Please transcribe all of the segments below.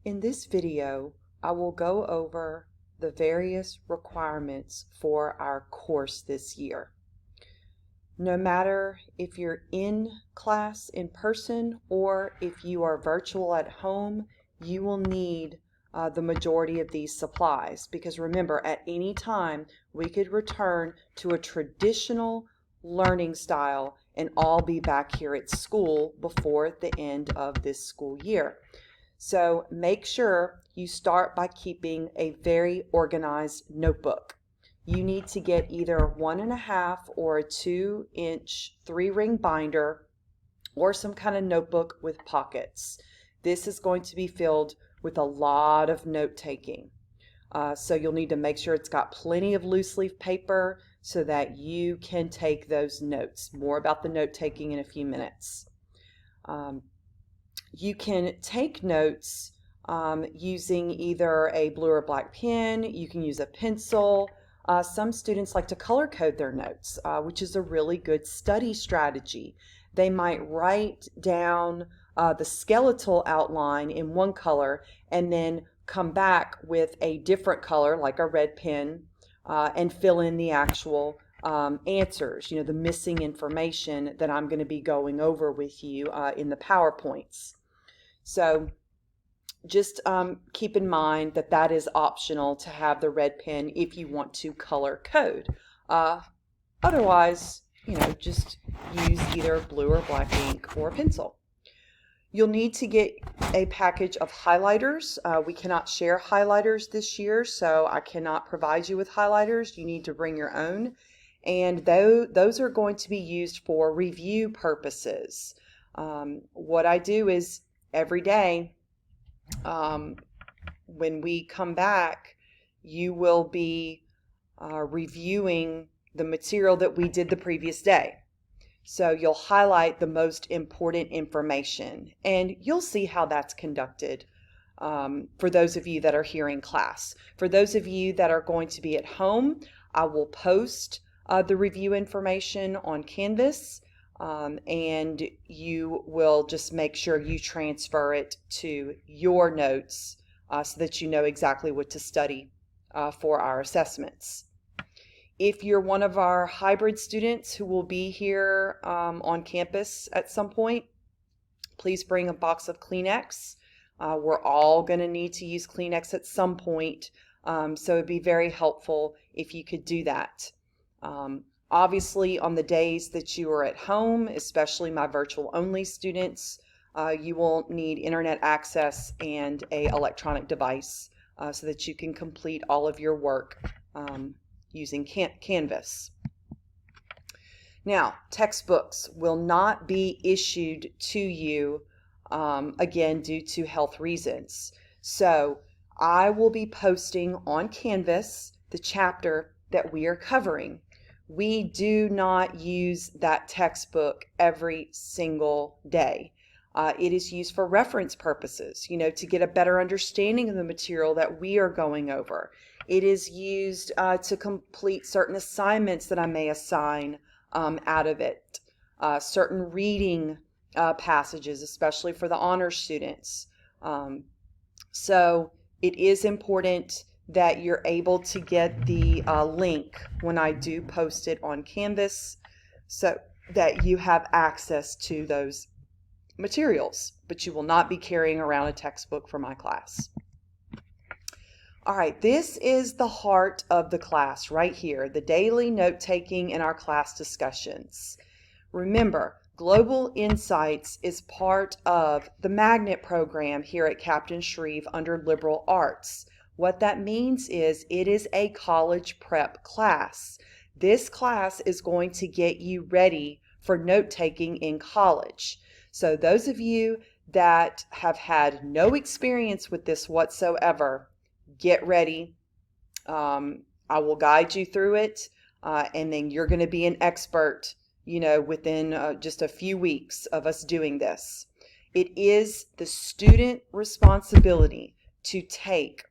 In this video, I will go over the various requirements for our course this year. No matter if you're in class in person or if you are virtual at home, you will need the majority of these supplies, because remember, at any time we could return to a traditional learning style and all be back here at school before the end of this school year. So make sure you start by keeping a very organized notebook. You need to get either a 1.5 or a 2-inch 3-ring binder or some kind of notebook with pockets. This is going to be filled with a lot of note taking. So you'll need to make sure it's got plenty of loose leaf paper so that you can take those notes. More about the note taking in a few minutes. You can take notes using either a blue or black pen. You can use a pencil. Some students like to color code their notes, which is a really good study strategy. They might write down the skeletal outline in one color and then come back with a different color, like a red pen, and fill in the actual answers, the missing information that I'm going to be going over with you in the PowerPoints. So just keep in mind that that is optional to have the red pen if you want to color code. Otherwise, just use either blue or black ink or a pencil. You'll need to get a package of highlighters. We cannot share highlighters this year, so I cannot provide you with highlighters. You need to bring your own. And those are going to be used for review purposes. What I do is every day, when we come back, you will be reviewing the material that we did the previous day. So you'll highlight the most important information, and you'll see how that's conducted for those of you that are here in class. For those of you that are going to be at home, I will post the review information on Canvas. And you will just make sure you transfer it to your notes so that you know exactly what to study for our assessments. If you're one of our hybrid students who will be here on campus at some point, please bring a box of Kleenex. We're all going to need to use Kleenex at some point, so it'd be very helpful if you could do that. Obviously, on the days that you are at home, especially my virtual only students, you will need internet access and an electronic device so that you can complete all of your work using Canvas. Now, textbooks will not be issued to you, again, due to health reasons. So I will be posting on Canvas the chapter that we are covering. We do not use that textbook every single day. It is used for reference purposes, to get a better understanding of the material that we are going over. It is used to complete certain assignments that I may assign out of it, certain reading passages, especially for the honors students. So it is important that you're able to get the link when I do post it on Canvas so that you have access to those materials, but you will not be carrying around a textbook for my class. All right, this is the heart of the class right here, the daily note-taking in our class discussions. Remember, Global Insights is part of the magnet program here at Captain Shreve under Liberal Arts. What that means is it is a college prep class. This class is going to get you ready for note-taking in college. So those of you that have had no experience with this whatsoever, get ready. I will guide you through it, and then you're going to be an expert, within just a few weeks of us doing this. It is the student responsibility to take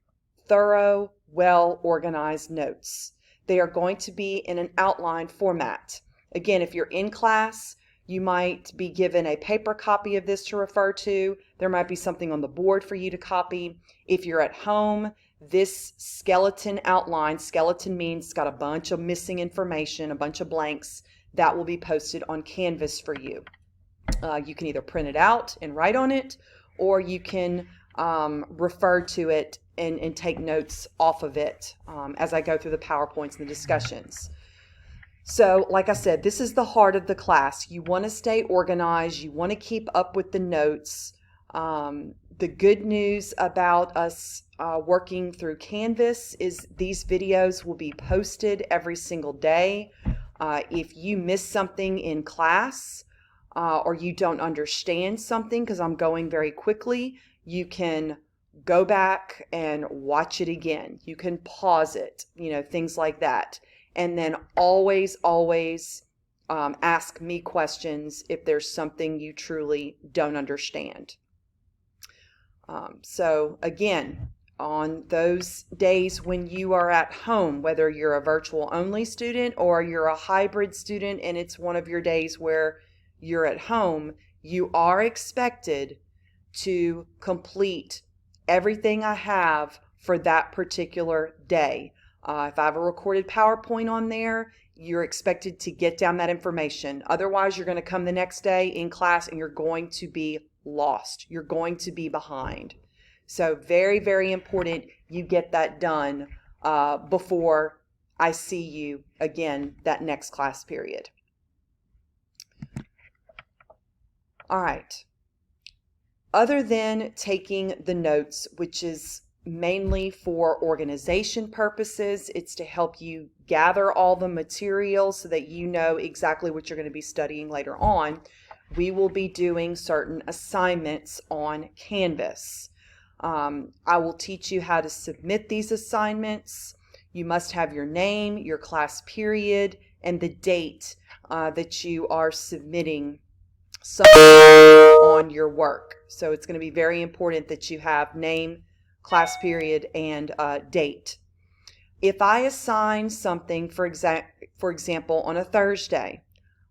thorough, well-organized notes. They are going to be in an outline format. Again, if you're in class, You might be given a paper copy of this to refer to. There might be something on the board for you to copy. If you're at home, this skeleton outline, skeleton means it's got a bunch of missing information, a bunch of blanks, that will be posted on Canvas for you. You can either print it out and write on it, or you can refer to it and take notes off of it as I go through the PowerPoints and the discussions. So, like I said, this is the heart of the class. You want to stay organized. You want to keep up with the notes. The good news about us working through Canvas is these videos will be posted every single day. If you miss something in class or you don't understand something, because I'm going very quickly, you can go back and watch it again. You can pause it, things like that. And then always ask me questions if there's something you truly don't understand. So again, on those days when you are at home, whether you're a virtual only student or you're a hybrid student and it's one of your days where you're at home, you are expected to complete everything I have for that particular day. If I have a recorded PowerPoint on there, you're expected to get down that information. Otherwise, you're going to come the next day in class and you're going to be lost. You're going to be behind. So very, very important you get that done before I see you again that next class period. All right. Other than taking the notes, which is mainly for organization purposes, it's to help you gather all the materials so that you know exactly what you're going to be studying later on. We will be doing certain assignments on Canvas. I will teach you how to submit these assignments. You must have your name, your class period, and the date that you are submitting on your work. So it's going to be very important that you have name, class period, and date. If I assign something, for example, on a Thursday,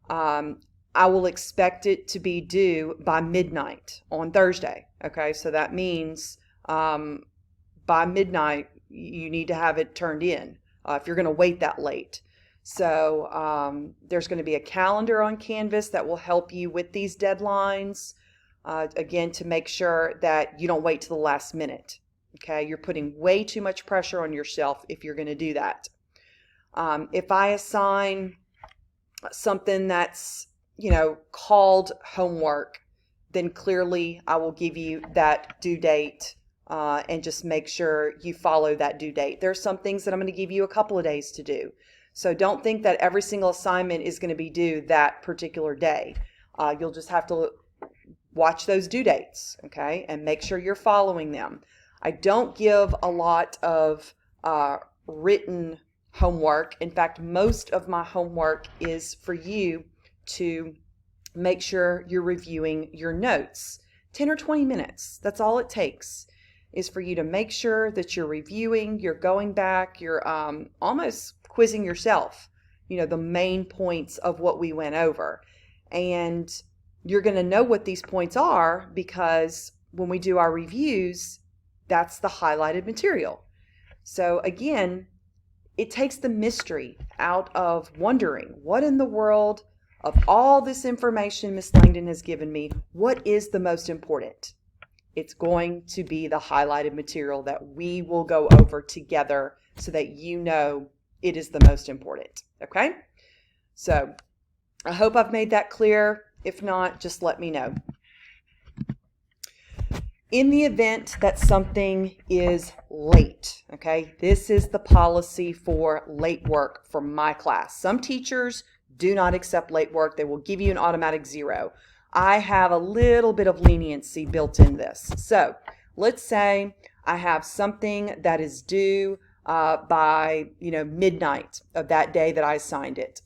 I will expect it to be due by midnight on Thursday. Okay, so that means by midnight you need to have it turned in if you're going to wait that late. So there's going to be a calendar on Canvas that will help you with these deadlines, again, to make sure that you don't wait to the last minute. Okay, you're putting way too much pressure on yourself if you're going to do that. If I assign something that's, called homework, then clearly I will give you that due date and just make sure you follow that due date. There are some things that I'm going to give you a couple of days to do. So don't think that every single assignment is going to be due that particular day. You'll just have to watch those due dates, okay, and make sure you're following them. I don't give a lot of written homework. In fact, most of my homework is for you to make sure you're reviewing your notes. 10 or 20 minutes, that's all it takes, is for you to make sure that you're reviewing, you're going back, you're almost quizzing yourself, the main points of what we went over. And you're going to know what these points are because when we do our reviews, that's the highlighted material. So again, it takes the mystery out of wondering, what in the world of all this information Miss Langdon has given me, what is the most important? It's going to be the highlighted material that we will go over together so that you know it is the most important. Okay? So I hope I've made that clear. If not, just let me know. In the event that something is late, okay, this is the policy for late work for my class. Some teachers do not accept late work. They will give you an automatic 0. I have a little bit of leniency built in this. So let's say I have something that is due by midnight of that day that I assigned it,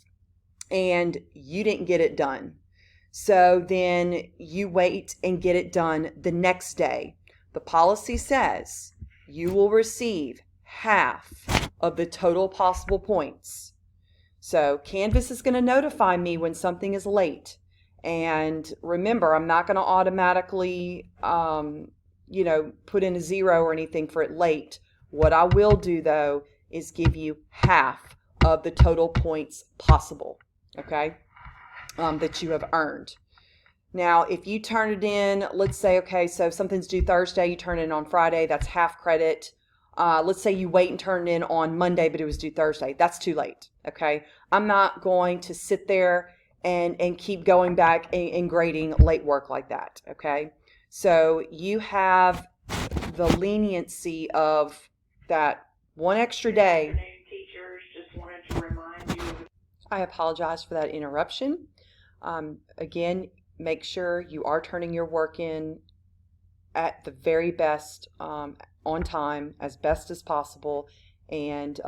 and you didn't get it done. So then you wait and get it done the next day. The policy says you will receive half of the total possible points. So Canvas is going to notify me when something is late, And remember, I'm not going to automatically, put in a 0 or anything for it late. What I will do, though, is give you half of the total points possible, okay, that you have earned. Now, if you turn it in, let's say, okay, so something's due Thursday, you turn it in on Friday, that's half credit. Let's say you wait and turn it in on Monday, but it was due Thursday. That's too late, okay? I'm not going to sit there and keep going back and grading late work like that, okay? So you have the leniency of that one extra day. Teachers, just wanted to remind you. I apologize for that interruption. Again, make sure you are turning your work in at the very best, on time, as best as possible, and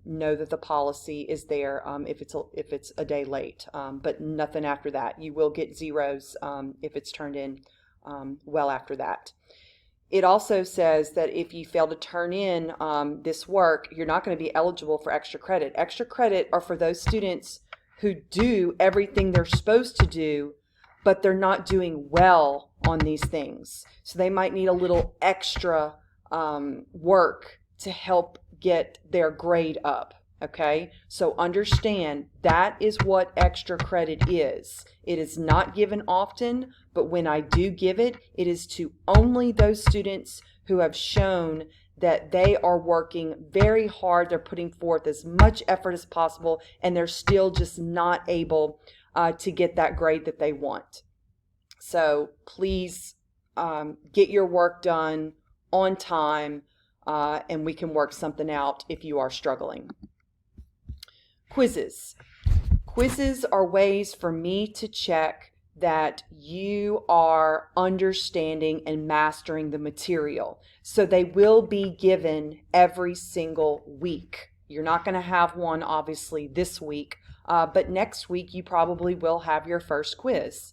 know that the policy is there if it's a day late, but nothing after that. You will get zeros if it's turned in well after that. It also says that if you fail to turn in this work, you're not going to be eligible for extra credit. Extra credit are for those students who do everything they're supposed to do, but they're not doing well on these things. So they might need a little extra work to help get their grade up, okay? So understand that is what extra credit is. It is not given often, but when I do give it, it is to only those students who have shown that they are working very hard, they're putting forth as much effort as possible, and they're still just not able to get that grade that they want. So please get your work done on time, and we can work something out if you are struggling. Quizzes. Quizzes are ways for me to check that you are understanding and mastering the material. So they will be given every single week. You're not going to have one, obviously, this week, but next week you probably will have your first quiz.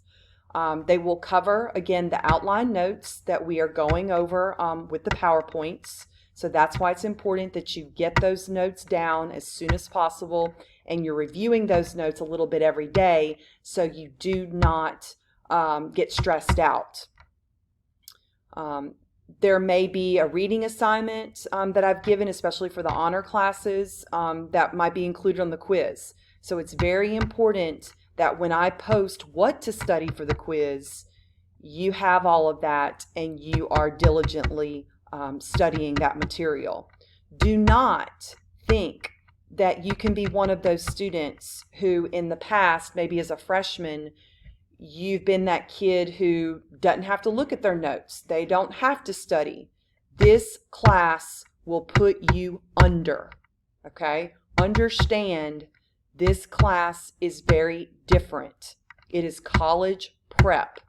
They will cover, again, the outline notes that we are going over with the PowerPoints. So that's why it's important that you get those notes down as soon as possible, and you're reviewing those notes a little bit every day so you do not get stressed out. There may be a reading assignment that I've given, especially for the honor classes, that might be included on the quiz. So it's very important that when I post what to study for the quiz, you have all of that and you are diligently studying that material. Do not think that you can be one of those students who in the past, maybe as a freshman, you've been that kid who doesn't have to look at their notes. They don't have to study. This class will put you under, okay? Understand this class is very different. It is college prep.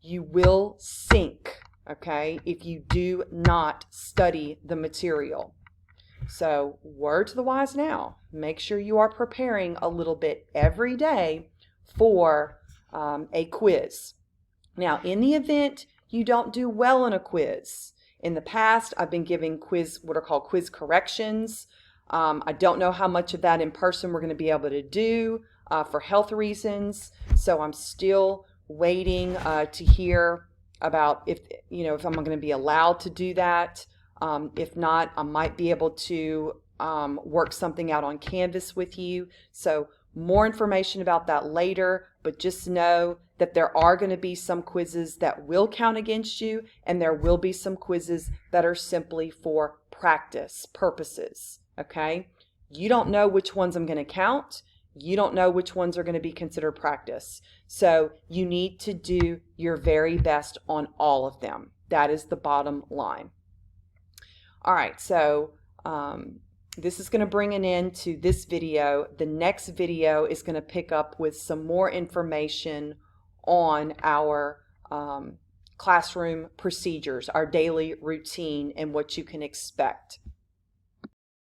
You will sink, okay, if you do not study the material. So, word to the wise now. Make sure you are preparing a little bit every day for a quiz. Now, in the event you don't do well in a quiz, in the past I've been giving what are called quiz corrections. I don't know how much of that in person we're going to be able to do for health reasons, so I'm still waiting to hear about if I'm going to be allowed to do that. If not, I might be able to work something out on Canvas with you. So more information about that later, but just know that there are going to be some quizzes that will count against you, and there will be some quizzes that are simply for practice purposes, okay? You don't know which ones I'm going to count. You don't know which ones are going to be considered practice. So you need to do your very best on all of them. That is the bottom line. All right, so this is going to bring an end to this video. The next video is going to pick up with some more information on our classroom procedures, our daily routine, and what you can expect.